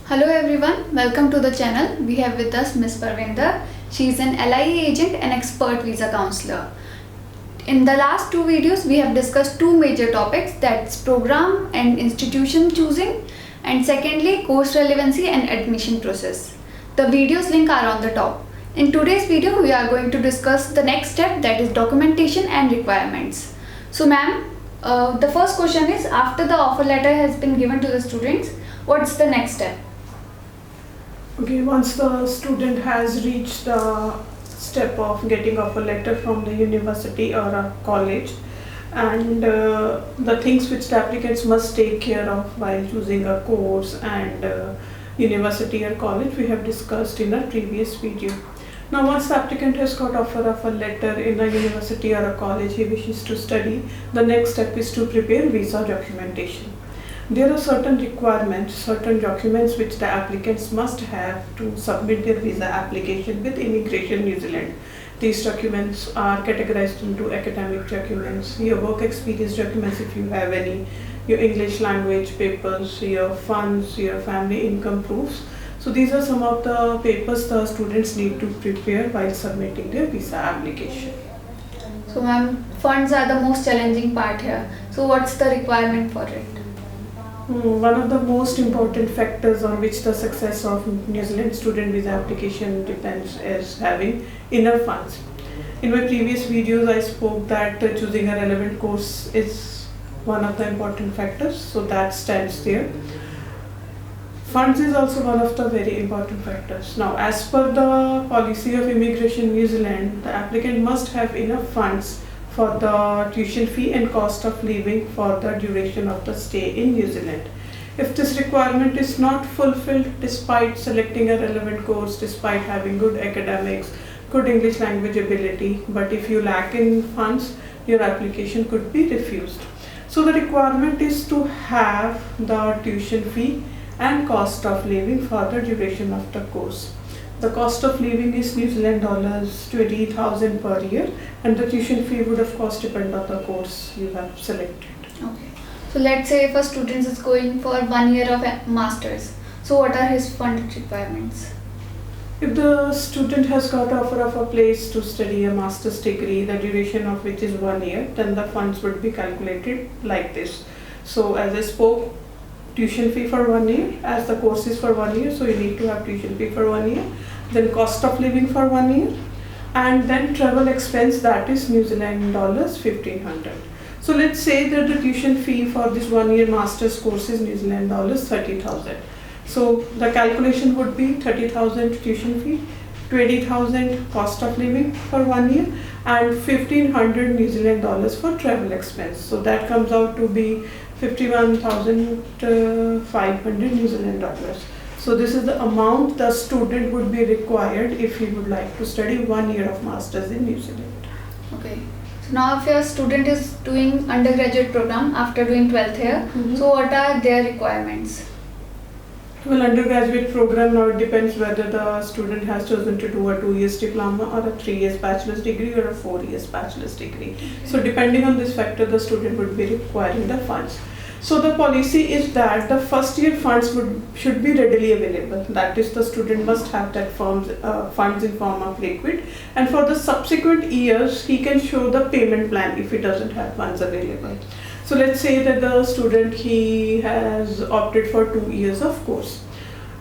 Hello everyone, welcome to the channel. We have with us Miss Parvinder. She is an LIE agent and expert visa counselor. In the last two videos, we have discussed two major topics, that's program and institution choosing, and secondly course relevancy and admission process. The videos link are on the top. In today's video, we are going to discuss the next step, that is documentation and requirements. So ma'am, the first question is, after the offer letter has been given to the students, what's the next step? Okay, once the student has reached the step of getting offer letter from the university or a college, and the things which the applicants must take care of while choosing a course and university or college, we have discussed in a previous video. Now once the applicant has got offer of a letter in a university or a college he wishes to study, the next step is to prepare visa documentation. There are certain requirements, certain documents which the applicants must have to submit their visa application with Immigration New Zealand. These documents are categorized into academic documents, your work experience documents if you have any, your English language papers, your funds, your family income proofs. So these are some of the papers the students need to prepare while submitting their visa application. So ma'am, funds are the most challenging part here. So what's the requirement for it? One of the most important factors on which the success of New Zealand student visa application depends is having enough funds. In my previous videos I spoke that choosing a relevant course is one of the important factors, so that stands there. Funds is also one of the very important factors. Now as per the policy of Immigration New Zealand, the applicant must have enough funds for the tuition fee and cost of living for the duration of the stay in New Zealand. If this requirement is not fulfilled despite selecting a relevant course, despite having good academics, good English language ability, but if you lack in funds, your application could be refused. So the requirement is to have the tuition fee and cost of living for the duration of the course. The cost of living is New Zealand dollars 20,000 per year, and the tuition fee would of course depend on the course you have selected. Okay. So let's say if a student is going for 1 year of a master's, so what are his fund requirements? If the student has got offer of a place to study a master's degree, the duration of which is 1 year, then the funds would be calculated like this. So as I spoke, tuition fee for 1 year, as the course is for 1 year, so you need to have tuition fee for 1 year, then cost of living for 1 year, and then travel expense, that is New Zealand dollars 1500. So let's say that the tuition fee for this 1 year master's course is New Zealand dollars 30,000. So the calculation would be 30,000 tuition fee, 20,000 cost of living for 1 year, and 1500 New Zealand dollars for travel expense. So that comes out to be 51,500 New Zealand dollars. So this is the amount the student would be required if he would like to study 1 year of masters in New Zealand. Okay. So now if your student is doing undergraduate program after doing 12th year, so what are their requirements? Well, undergraduate program, now it depends whether the student has chosen to do a 2 years diploma or a 3 years bachelor's degree or a 4 years bachelor's degree. So depending on this factor, the student would be requiring the funds. So the policy is that the first year funds should be readily available. That is, the student must have that funds in form of liquid, and for the subsequent years he can show the payment plan if he doesn't have funds available. So let's say that the student, he has opted for 2 years of course,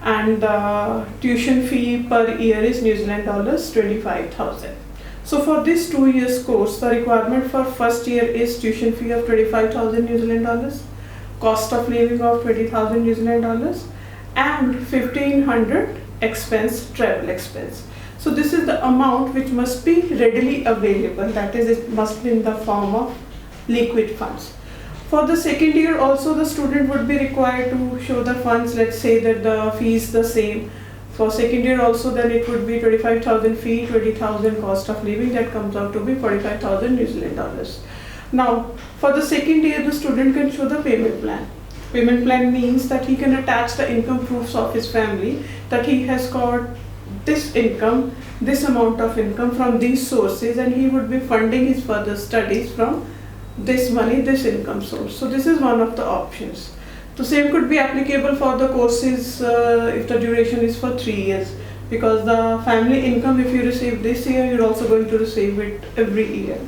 and the tuition fee per year is New Zealand dollars 25,000. So for this 2 years course, the requirement for first year is tuition fee of 25,000 New Zealand dollars, cost of living of 20,000 New Zealand dollars, and 1500 travel expense. So this is the amount which must be readily available, that is, it must be in the form of liquid funds. For the second year also, the student would be required to show the funds. Let's say that the fee is the same. For second year also, then it would be 25,000 fee, 20,000 cost of living, that comes out to be 45,000 New Zealand dollars. Now, for the second year, the student can show the payment plan. Payment plan means that he can attach the income proofs of his family, that he has got this income, this amount of income from these sources, and he would be funding his further studies from this money, this income source. So this is one of the options. The same could be applicable for the courses if the duration is for 3 years, because the family income, if you receive this year, you're also going to receive it every year.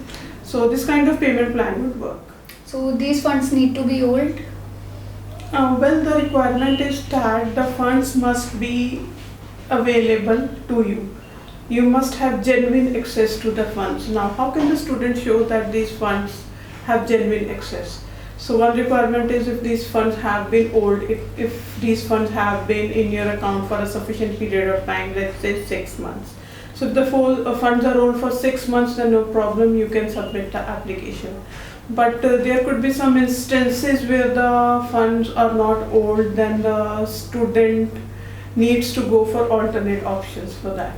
So this kind of payment plan would work. So these funds need to be old? Well, the requirement is that the funds must be available to you. You must have genuine access to the funds. Now, how can the student show that these funds have genuine access? So one requirement is if these funds have been old, if these funds have been in your account for a sufficient period of time, let's say 6 months. So if the funds are old for 6 months, then no problem, you can submit the application. But there could be some instances where the funds are not old, then the student needs to go for alternate options for that.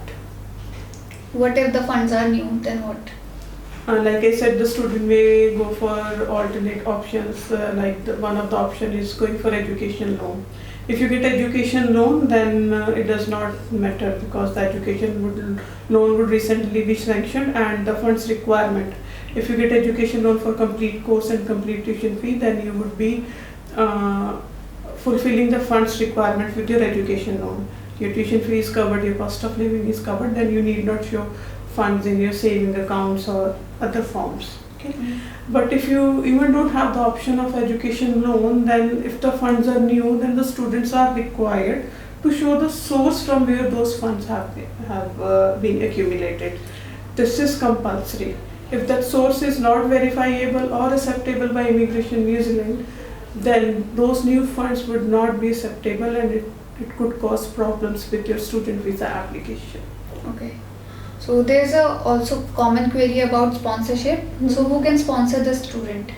What if the funds are new, then what? Like I said, the student may go for alternate options, one of the option is going for education loan. If you get education loan, then it does not matter, because the education loan would recently be sanctioned, and the funds requirement, if you get education loan for complete course and complete tuition fee, then you would be fulfilling the funds requirement with your education loan. Your tuition fee is covered, your cost of living is covered, then you need not show funds in your saving accounts or other forms. Okay. But if you even don't have the option of education loan, then if the funds are new, then the students are required to show the source from where those funds have been accumulated. This is compulsory. If that source is not verifiable or acceptable by Immigration New Zealand, then those new funds would not be acceptable, and it could cause problems with your student visa application. Okay. So there's a also common query about sponsorship. So who can sponsor the student?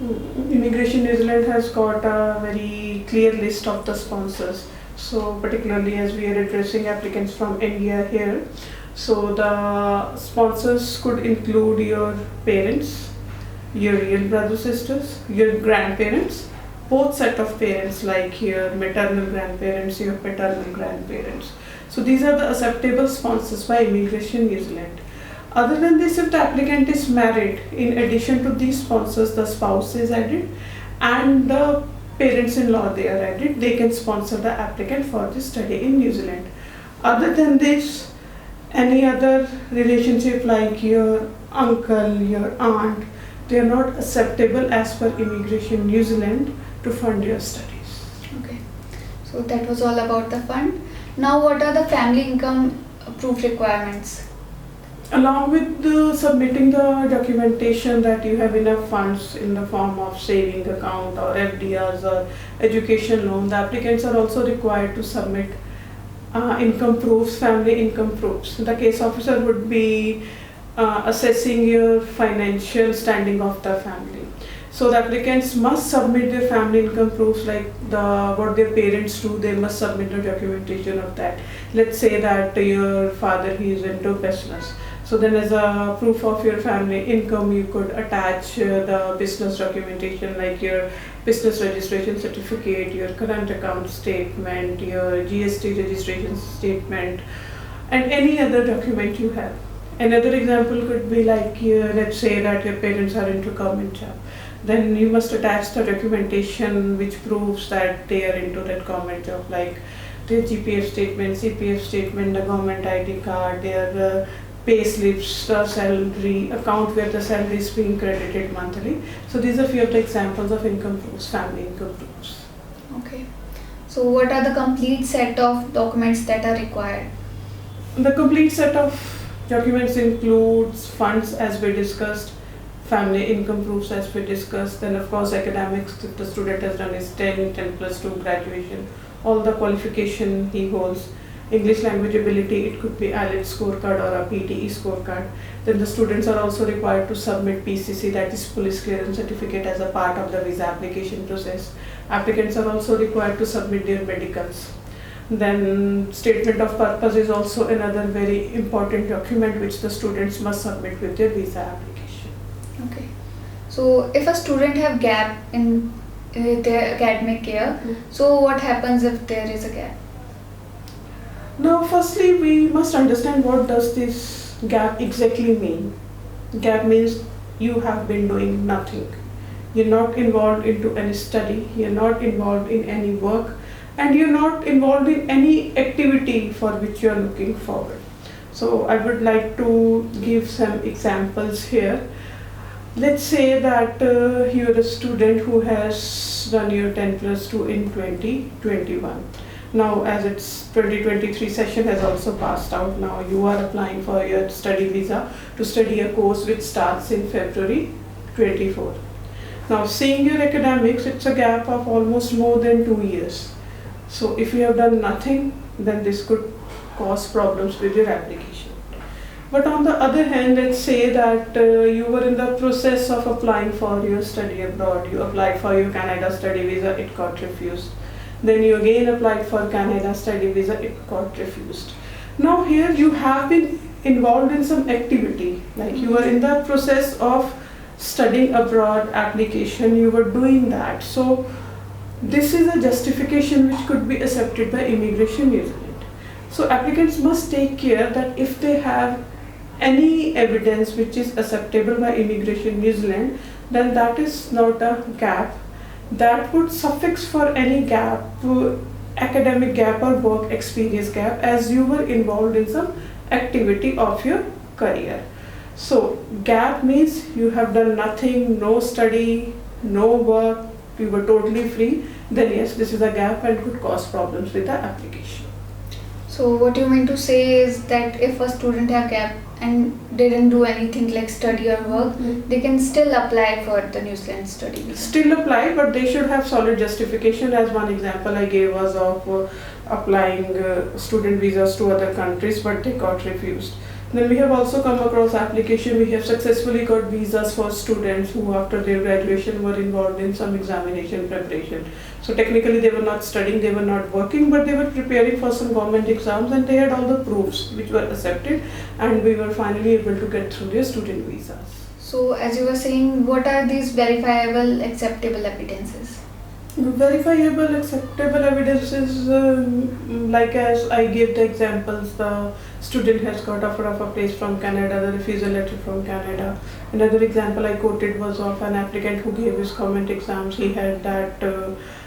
Immigration New Zealand has got a very clear list of the sponsors. So particularly as we are addressing applicants from India here, so the sponsors could include your parents, your real brothers, sisters, your grandparents, both set of parents, like your maternal grandparents, your paternal grandparents. So these are the acceptable sponsors by Immigration New Zealand. Other than this, if the applicant is married, in addition to these sponsors, the spouse is added and the parents-in-law they are added, they can sponsor the applicant for the study in New Zealand. Other than this, any other relationship like your uncle, your aunt, they are not acceptable as per Immigration New Zealand to fund your studies. Okay. So that was all about the fund. Now what are the family income proof requirements? Along with submitting the documentation that you have enough funds in the form of saving account or FDRs or education loan, the applicants are also required to submit income proofs, family income proofs. The case officer would be assessing your financial standing of the family. So the applicants must submit their family income proofs, like what their parents do, they must submit the documentation of that. Let's say that your father, he is into business. So then as a proof of your family income, you could attach the business documentation like your business registration certificate, your current account statement, your GST registration statement, and any other document you have. Another example could be like, let's say that your parents are into government job. Then you must attach the documentation which proves that they are into that government job, like their GPF statement, CPF statement, the government ID card, their pay slips, the salary account where the salary is being credited monthly. So these are few of the examples of income proofs, family income proofs. Okay. So what are the complete set of documents that are required? The complete set of documents includes funds as we discussed, family income proofs as we discussed, then of course academics, if the student has done his 10 plus 2 graduation, all the qualification he holds, English language ability, it could be IELTS scorecard or a PTE scorecard. Then the students are also required to submit PCC, that is police clearance certificate, as a part of the visa application process. Applicants are also required to submit their medicals. Then statement of purpose is also another very important document which the students must submit with their visa application. Okay. So if a student have gap in their academic year, so what happens if there is a gap? Now firstly we must understand what does this gap exactly mean. Gap means you have been doing nothing. You're not involved into any study, you're not involved in any work, and you're not involved in any activity for which you're looking forward. So I would like to give some examples here. Let's say that you're a student who has done your 10 plus 2 in 2021. Now, as it's 2023 session has also passed out, now you are applying for your study visa to study a course which starts in February 24. Now, seeing your academics, it's a gap of almost more than 2 years. So if you have done nothing, then this could cause problems with your application. But on the other hand, let's say that you were in the process of applying for your study abroad. You applied for your Canada study visa, it got refused. Then you again applied for Canada study visa, it got refused. Now here you have been involved in some activity, like you were in the process of studying abroad application, you were doing that. So this is a justification which could be accepted by Immigration New Zealand. So applicants must take care that if they have any evidence which is acceptable by Immigration New Zealand, then that is not a gap. That would suffix for any gap, academic gap or work experience gap, as you were involved in some activity of your career. So gap means you have done nothing, no study, no work, you were totally free, then yes, this is a gap and could cause problems with the application. So what you mean to say is that if a student have gap and didn't do anything like study or work, they can still apply for the New Zealand study visa. Still apply, but they should have solid justification. As one example I gave was of applying student visas to other countries, but they got refused. Then we have also come across application, we have successfully got visas for students who after their graduation were involved in some examination preparation. So technically they were not studying, they were not working, but they were preparing for some government exams and they had all the proofs which were accepted, and we were finally able to get through their student visas. So as you were saying, what are these verifiable acceptable evidences? Verifiable acceptable evidences, like as I gave the examples, the student has got offer of a place from Canada, the refusal letter from Canada. Another example I quoted was of an applicant who gave his government exams. He had that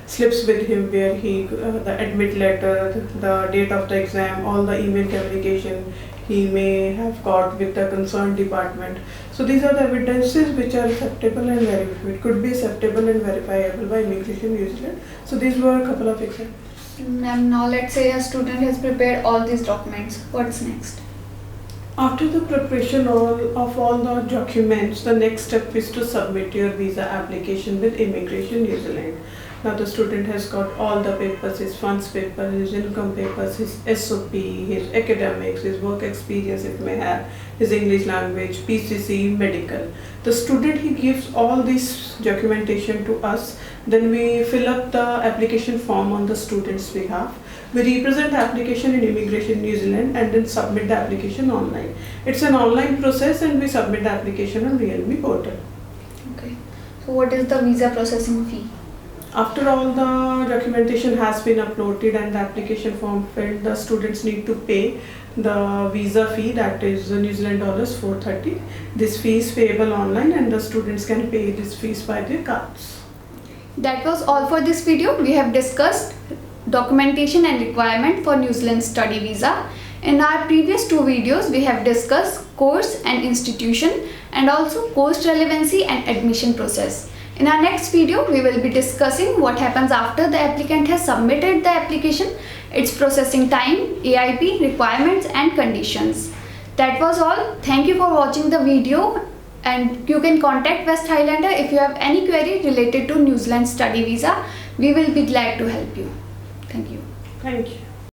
slips with him where he, the admit letter, the date of the exam, all the email communication he may have got with the concerned department. So these are the evidences which are acceptable and verifiable. It could be acceptable and verifiable by Immigration New Zealand. So these were a couple of examples. And now let's say a student has prepared all these documents. What's next? After the preparation of all the documents, the next step is to submit your visa application with Immigration New Zealand. Now the student has got all the papers, his funds paper, his income papers, his SOP, his academics, his work experience it may have, his English language, PCC, medical. The student, he gives all this documentation to us, then we fill up the application form on the student's behalf. We represent the application in Immigration New Zealand and then submit the application online. It's an online process and we submit the application on Realme portal. Okay. So what is the visa processing fee? After all the documentation has been uploaded and the application form filled, the students need to pay the visa fee, that is New Zealand dollars 430. This fee is payable online and the students can pay this fees by their cards. That was all for this video. We have discussed documentation and requirement for New Zealand study visa. In our previous two videos, we have discussed course and institution and also course relevancy and admission process. In our next video, we will be discussing what happens after the applicant has submitted the application, its processing time, AIP, requirements and conditions. That was all. Thank you for watching the video, and you can contact West Highlander if you have any query related to New Zealand study visa. We will be glad to help you. Thank you. Thank you.